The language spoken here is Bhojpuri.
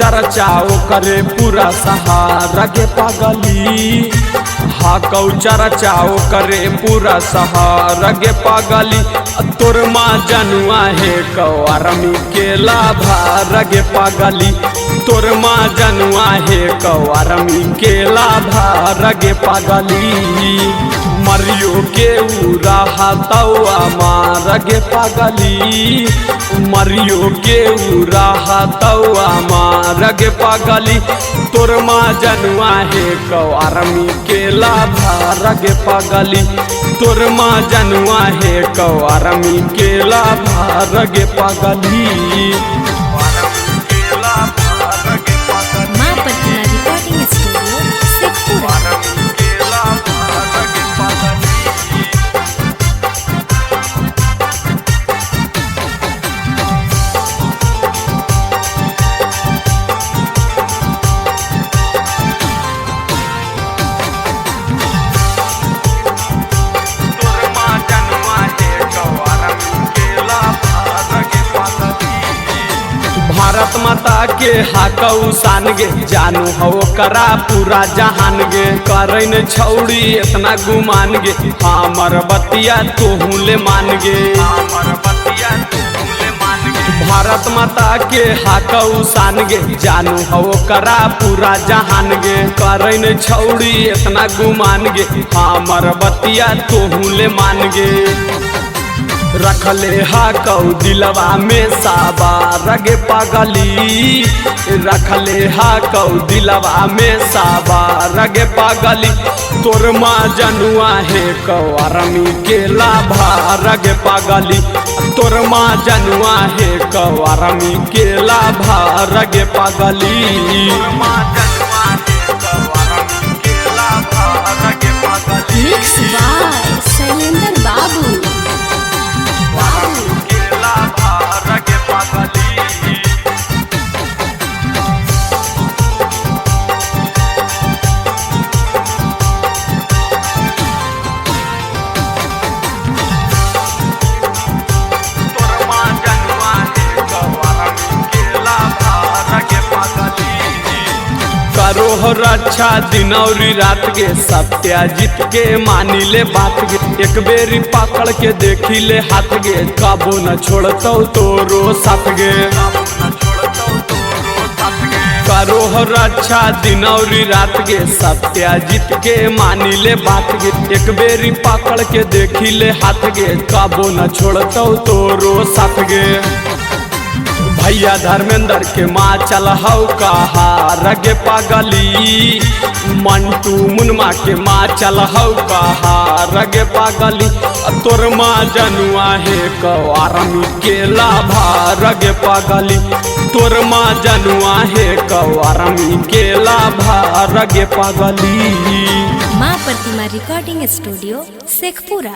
चर्चाओ करे पूरा सहारा गे पागली। हाकौ चर्चाओ करे पूरा सहारा गे पागली। तोर माँ जनुआ है कौरमी के लाभार गे पागली। तोर माँ जनुआ है कौरमी के लाभार गे पागली। मरियो के उरा हाथवा मार गे पागली। मरियो के उरा हाथवा मार गे पागली। तोर माँ जनुआ है कौरमी के लाभार गे पागली। तोर माँ जनुआ है कौरमी के लाभार गे पागली। माँ प्रतिमा रिकॉर्डिंग स्टूडियो शेखपुरा। भारत माता के हाकौ शान गे जानू हो करा पूरा जहान गे। करैन छौड़ी इतना गुमान गे हमर बतिया तोहू ले मान गे। भारत माता के हाकौ शान गे जानू हो करा पूरा जहान गे। करैन छौड़ी इतना गुमान गे हमर बतिया तोहू ले मान गे। रखले हाकौ दिलवा में साबार गे पागली। रखले हाकौ दिलवा में साबार गे पागली। तोर माँ जनुआ है कौरमी के लाभार गे पागली। तोर माँ जनुआ है कौरमी के लाभार गे पागली। मिक्स बाय शैलेंद्र बाबू। करो रक्षा दिन और रात के सत्याजित के मानी ले बात गे। एक बेरी पकड़ के देखी ले हाथ गे कबो न छोड़तौ तोरो साथ गे। करो रक्षा दिन और रात गे सत्याजित के मानी ले बात गे। एक बेरी पकड़ के देखी ले हाथ गे कबो न छोड़तौ तोरो साथ गे। भैया धर्मेंद्र के माँ चल हौ कहा रगे पागली। मंटू मुनमा के माँ चल हौ कहा रगे पागली। तोर माँ जनुआ है कौरमी के लाभार गे पागली। तोर माँ जनुआ है कौरमी के लाभार गे पागली। माँ प्रतिमा रिकॉर्डिंग स्टूडियो शेखपुरा।